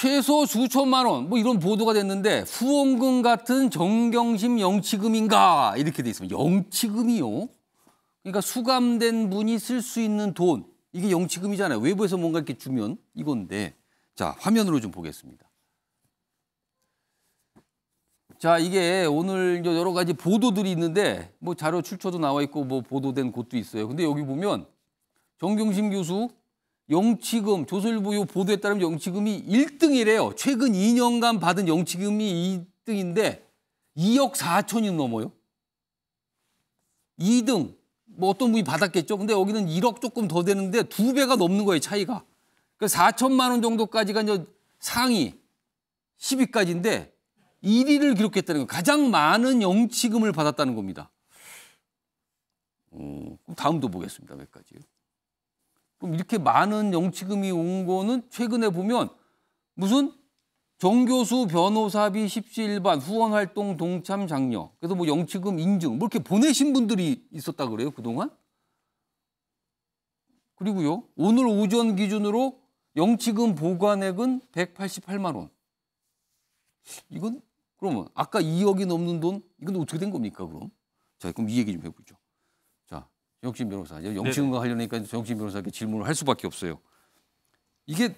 최소 수천만 원, 뭐 이런 보도가 됐는데 후원금 같은 정경심 영치금인가 이렇게 돼 있습니다. 영치금이요? 그러니까 수감된 분이 쓸 수 있는 돈, 이게 영치금이잖아요. 외부에서 뭔가 이렇게 주면 이건데, 자 화면으로 좀 보겠습니다. 자 이게 오늘 여러 가지 보도들이 있는데 뭐 자료 출처도 나와 있고 뭐 보도된 곳도 있어요. 근데 여기 보면 정경심 교수 영치금, 조선일보 요 보도에 따르면 영치금이 1등이래요. 최근 2년간 받은 영치금이 2등인데 2억 4천이 넘어요. 2등, 뭐 어떤 분이 받았겠죠. 근데 여기는 1억 조금 더 되는데 2배가 넘는 거예요, 차이가. 그러니까 4천만 원 정도까지가 이제 상위 10위까지인데 1위를 기록했다는 거예요. 가장 많은 영치금을 받았다는 겁니다. 그럼 다음도 보겠습니다, 몇 가지요. 그럼 이렇게 많은 영치금이 온 거는 최근에 보면 무슨 정교수 변호사비 십시일반 후원활동 동참 장려. 그래서 뭐 영치금 인증 뭐 이렇게 보내신 분들이 있었다 그래요, 그동안. 그리고요, 오늘 오전 기준으로 영치금 보관액은 188만 원. 이건 그러면 아까 2억이 넘는 돈, 이건 어떻게 된 겁니까, 그럼? 자, 그럼 이 얘기 좀 해보죠. 정경심 변호사, 영치금과 관련하니까 정경심 변호사에게 질문을 할 수밖에 없어요. 이게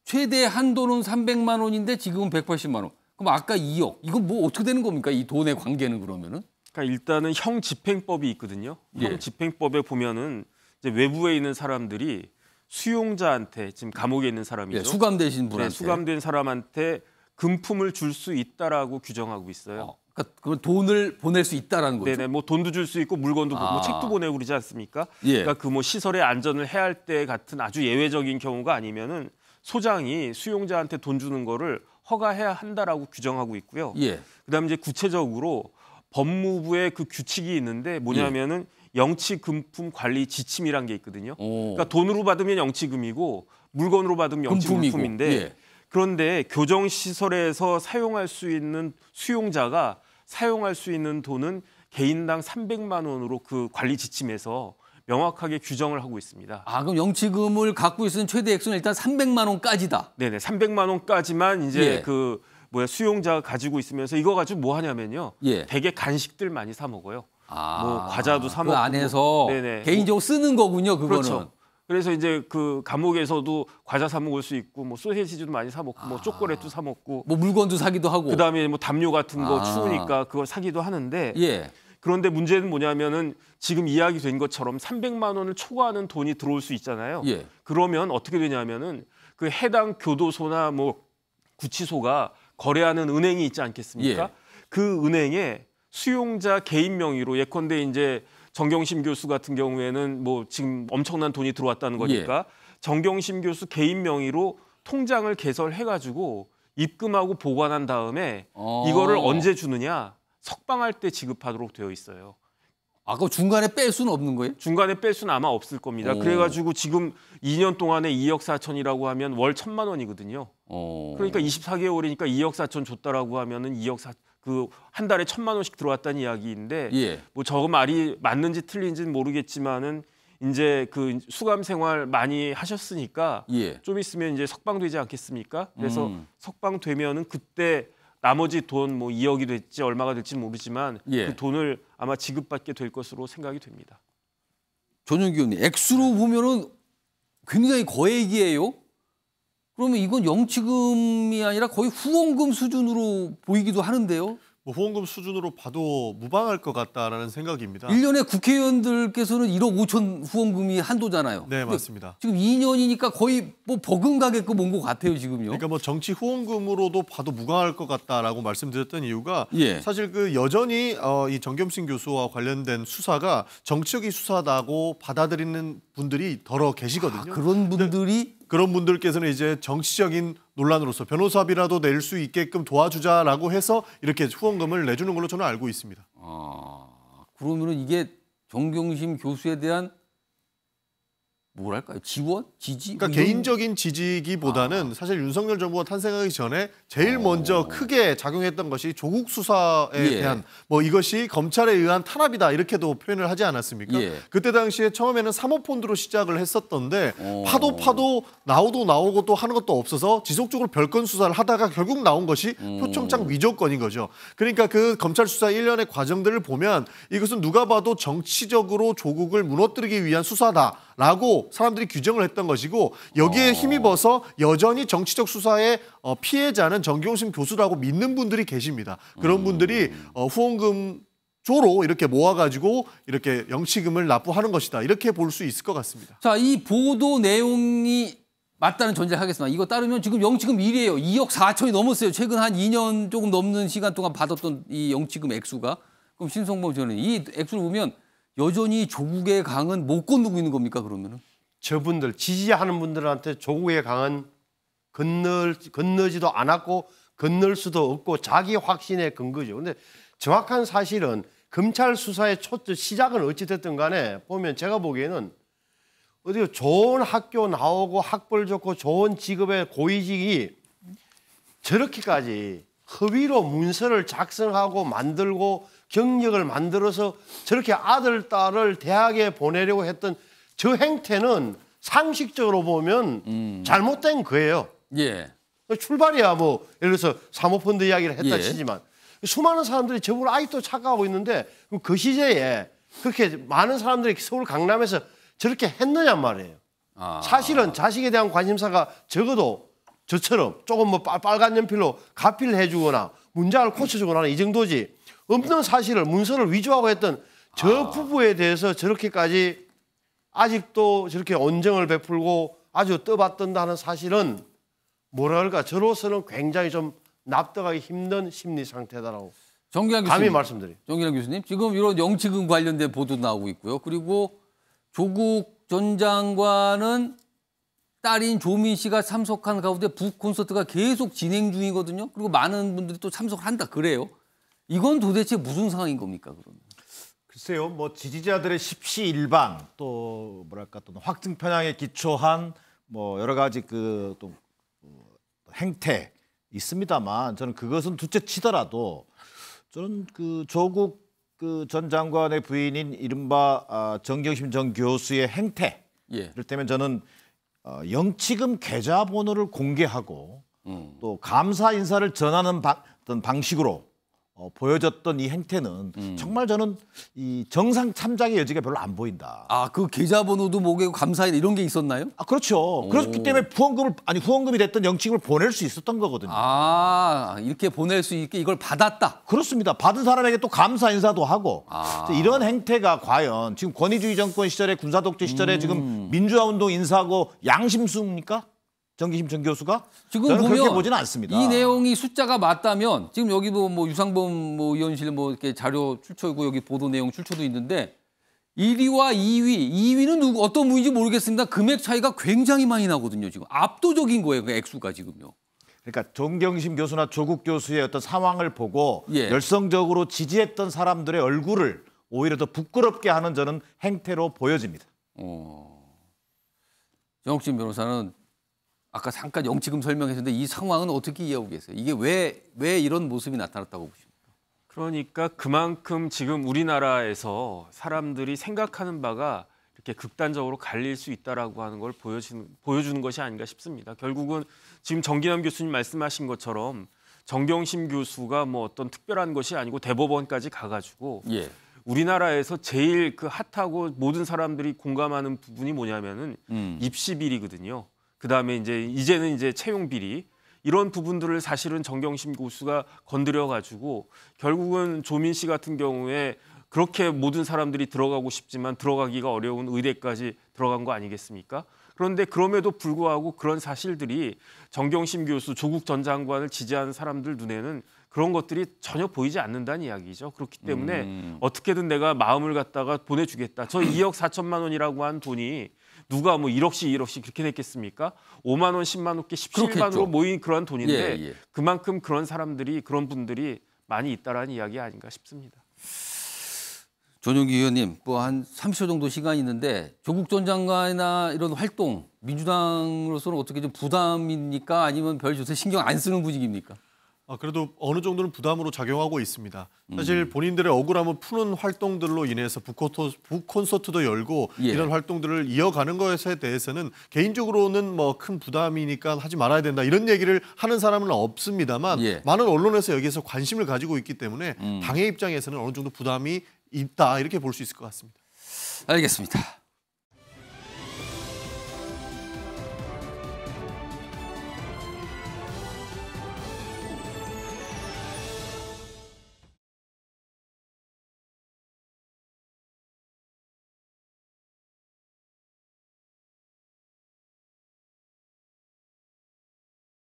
최대 한도는 300만 원인데 지금은 180만 원. 그럼 아까 2억. 이건 뭐 어떻게 되는 겁니까? 이 돈의 관계는 그러면은? 그러니까 일단은 형집행법이 있거든요. 예. 형집행법에 보면은 이제 외부에 있는 사람들이 수용자한테 지금 감옥에 있는 사람이죠. 예, 수감되신 분한테. 네, 수감된 사람한테 금품을 줄 수 있다라고 규정하고 있어요. 그러니까 그 돈을 보낼 수 있다라는 거죠. 네네, 뭐 돈도 줄 수 있고 물건도 뭐 책도 보내고 그러지 않습니까? 예. 그러니까 그 뭐 시설의 안전을 해야 할 때 같은 아주 예외적인 경우가 아니면은 소장이 수용자한테 돈 주는 거를 허가해야 한다라고 규정하고 있고요. 예. 그다음에 이제 구체적으로 법무부의 그 규칙이 있는데 뭐냐면은 영치금품 관리 지침이란 게 있거든요. 그러니까 돈으로 받으면 영치금이고 물건으로 받으면 영치금품인데 예. 그런데 교정시설에서 사용할 수 있는 수용자가 사용할 수 있는 돈은 개인당 300만 원으로 그 관리 지침에서 명확하게 규정을 하고 있습니다. 그럼 영치금을 갖고 있는 최대 액수는 일단 300만 원까지다. 네네, 300만 원까지만 이제 예. 수용자가 가지고 있으면서 이거 가지고 뭐 하냐면요. 예. 되게 간식들 많이 사 먹어요. 뭐 과자도 사 먹고. 그 안에서 네네. 개인적으로 쓰는 거군요, 그거는. 그렇죠. 그래서 이제 그 감옥에서도 과자 사 먹을 수 있고 뭐 소세지도 많이 사 먹고 뭐 초콜릿도 사 먹고 뭐 물건도 사기도 하고. 그다음에 뭐 담요 같은 거 추우니까 그걸 사기도 하는데 예. 그런데 문제는 뭐냐면은 지금 이야기된 것처럼 300만 원을 초과하는 돈이 들어올 수 있잖아요. 예. 그러면 어떻게 되냐면은 그 해당 교도소나 뭐 구치소가 거래하는 은행이 있지 않겠습니까? 예. 그 은행에 수용자 개인 명의로 예컨대 이제 정경심 교수 같은 경우에는 뭐 지금 엄청난 돈이 들어왔다는 거니까 정경심 교수 개인 명의로 통장을 개설해가지고 입금하고 보관한 다음에 이거를 언제 주느냐? 석방할 때 지급하도록 되어 있어요. 그거 중간에 뺄 수는 없는 거예요? 중간에 뺄 수는 아마 없을 겁니다. 그래가지고 지금 2년 동안에 2억 4천이라고 하면 월 1,000만 원이거든요. 그러니까 24개월이니까 2억 4천 줬다라고 하면은 2억 4 그 한 달에 1,000만 원씩 들어왔다는 이야기인데 예. 뭐 저 말이 맞는지 틀린지는 모르겠지만은 이제 그 수감 생활 많이 하셨으니까 예. 좀 있으면 이제 석방되지 않겠습니까? 그래서 석방되면은 그때 나머지 돈 뭐 2억이 될지 얼마가 될지 모르지만 예. 그 돈을 아마 지급받게 될 것으로 생각이 됩니다. 전용기 의원님, 액수로 보면은 굉장히 거액이에요. 그러면 이건 영치금이 아니라 거의 후원금 수준으로 보이기도 하는데요. 뭐 후원금 수준으로 봐도 무방할 것 같다라는 생각입니다. 1년에 국회의원들께서는 1억 5천 후원금이 한도잖아요. 네, 맞습니다. 지금 2년이니까 거의 뭐 버금가게끔 온 것 같아요, 지금요. 그러니까 뭐 정치 후원금으로도 봐도 무방할 것 같다라고 말씀드렸던 이유가 예. 사실 그 여전히 이 정경심 교수와 관련된 수사가 정치적인 수사다고 받아들이는 분들이 더러 계시거든요. 그런 분들이 그런 분들께서는 이제 정치적인 논란으로서 변호사비라도 낼 수 있게끔 도와주자라고 해서 이렇게 후원금을 내주는 걸로 저는 알고 있습니다. 그러면은 이게 정경심 교수에 대한 뭐랄까요? 지원? 지지? 그러니까 개인적인 지지기보다는 사실 윤석열 정부가 탄생하기 전에 제일 먼저 크게 작용했던 것이 조국 수사에 대한 뭐 이것이 검찰에 의한 탄압이다 이렇게도 표현을 하지 않았습니까? 그때 당시에 처음에는 사모펀드로 시작을 했었던데 파도 나오고 또 하는 것도 없어서 지속적으로 별건 수사를 하다가 결국 나온 것이 표창장 위조 건인 거죠. 그러니까 그 검찰 수사 일련의 과정들을 보면 이것은 누가 봐도 정치적으로 조국을 무너뜨리기 위한 수사다라고 사람들이 규정을 했던 것이고 여기에 힘입어서 여전히 정치적 수사의 피해자는 정경심 교수라고 믿는 분들이 계십니다. 그런 분들이 후원금 조로 이렇게 모아가지고 이렇게 영치금을 납부하는 것이다. 이렇게 볼 수 있을 것 같습니다. 자, 이 보도 내용이 맞다는 전제를 하겠습니다. 이거 따르면 지금 영치금 1위예요. 2억 4천이 넘었어요. 최근 한 2년 조금 넘는 시간 동안 받았던 이 영치금 액수가. 그럼 신성범 의원님, 이 액수를 보면 여전히 조국의 강은 못 건너고 있는 겁니까, 그러면은? 저분들 지지하는 분들한테 조국의 강은 건너지도 않았고 건널 수도 없고 자기 확신의 근거죠. 근데 정확한 사실은 검찰 수사의 시작은 어찌됐든 간에 보면 제가 보기에는 어디 좋은 학교 나오고 학벌 좋고 좋은 직업의 고위직이 저렇게까지 허위로 문서를 작성하고 만들고 경력을 만들어서 저렇게 아들, 딸을 대학에 보내려고 했던 저 행태는 상식적으로 보면 잘못된 거예요. 예. 출발이야 뭐 예를 들어서 사모펀드 이야기를 했다 치지만 수많은 사람들이 저분을 아직도 착각하고 있는데 그 시제에 그렇게 많은 사람들이 서울 강남에서 저렇게 했느냐 말이에요. 사실은 자식에 대한 관심사가 적어도 저처럼 조금 뭐 빨간 연필로 가필을 해주거나 문장을 고쳐주거나 이 정도지 없는 사실을 문서를 위조하고 했던 저 부부에 대해서 저렇게까지 아직도 저렇게 온정을 베풀고 아주 떠받든다는 사실은 뭐랄까 저로서는 굉장히 좀 납득하기 힘든 심리 상태다라고 정기란 감히 교수님, 말씀드립니다. 정기란 교수님, 지금 이런 영치금 관련된 보도 나오고 있고요. 그리고 조국 전 장관은 딸인 조민 씨가 참석한 가운데 북 콘서트가 계속 진행 중이거든요. 그리고 많은 분들이 또 참석한다 그래요. 이건 도대체 무슨 상황인 겁니까, 그러면? 글쎄요, 뭐 지지자들의 십시일반 또 뭐랄까 또 확증 편향에 기초한 뭐 여러 가지 그 또 행태 있습니다만 저는 그것은 둘째치더라도 저는 그 조국 그 전 장관의 부인인 이른바 정경심 전 교수의 행태 이를테면 저는 영치금 계좌번호를 공개하고 또 감사 인사를 전하는 어떤 방식으로 보여졌던 이 행태는 정말 저는 이 정상 참작의 여지가 별로 안 보인다. 그 계좌번호도 모으고 감사인 이런 게 있었나요? 그렇죠. 그렇기 때문에 후원금이 됐던 영치금을 보낼 수 있었던 거거든요. 이렇게 보낼 수 있게 이걸 받았다. 그렇습니다. 받은 사람에게 또 감사 인사도 하고 이런 행태가 과연 지금 권위주의 정권 시절에 군사 독재 시절에 지금 민주화 운동 인사하고 양심수입니까? 정기심 전 교수가? 지금 저는 보면 그렇게 보지는 않습니다. 이 내용이 숫자가 맞다면 지금 여기도 뭐 유상범 뭐 의원실 뭐 이렇게 자료 출처이고 여기 보도 내용 출처도 있는데 1위와 2위는 어떤 분인지 모르겠습니다. 금액 차이가 굉장히 많이 나거든요. 지금 압도적인 거예요. 그 액수가 지금요. 그러니까 정경심 교수나 조국 교수의 어떤 상황을 보고 열성적으로 지지했던 사람들의 얼굴을 오히려 더 부끄럽게 하는 저는 행태로 보여집니다. 정옥진 변호사는 아까 잠깐 영치금 설명했는데 이 상황은 어떻게 이해하고 계세요? 이게 왜 이런 모습이 나타났다고 보십니까? 그러니까 그만큼 지금 우리나라에서 사람들이 생각하는 바가 이렇게 극단적으로 갈릴 수 있다라고 하는 걸 보여주는 것이 아닌가 싶습니다. 결국은 지금 정기남 교수님 말씀하신 것처럼 정경심 교수가 뭐 어떤 특별한 것이 아니고 대법원까지 가가지고 우리나라에서 제일 그 핫하고 모든 사람들이 공감하는 부분이 뭐냐면은 입시 비리거든요. 그다음에 이제는 이제 채용 비리 이런 부분들을 사실은 정경심 교수가 건드려 가지고 결국은 조민 씨 같은 경우에 그렇게 모든 사람들이 들어가고 싶지만 들어가기가 어려운 의대까지 들어간 거 아니겠습니까? 그런데 그럼에도 불구하고 그런 사실들이 정경심 교수, 조국 전 장관을 지지하는 사람들 눈에는 그런 것들이 전혀 보이지 않는다는 이야기죠. 그렇기 때문에 어떻게든 내가 마음을 갖다가 보내주겠다. 저 2억 4천만 원이라고 한 돈이 누가 뭐 1억씩 그렇게 냈겠습니까? 5만 원, 10만 원께 17만으로 모인 그런 돈인데 그만큼 그런 사람들이 그런 분들이 많이 있다라는 이야기 아닌가 싶습니다. 전용기 의원님, 뭐 한 30초 정도 시간이 있는데 조국 전 장관이나 이런 활동 민주당으로서는 어떻게 좀 부담입니까? 아니면 별 요새 신경 안 쓰는 분위기입니까? 그래도 어느 정도는 부담으로 작용하고 있습니다. 사실 본인들의 억울함을 푸는 활동들로 인해서 북콘서트도 열고 예. 이런 활동들을 이어가는 것에 대해서는 개인적으로는 뭐 큰 부담이니까 하지 말아야 된다 이런 얘기를 하는 사람은 없습니다만 예. 많은 언론에서 여기에서 관심을 가지고 있기 때문에 당의 입장에서는 어느 정도 부담이 있다 이렇게 볼 수 있을 것 같습니다. 알겠습니다.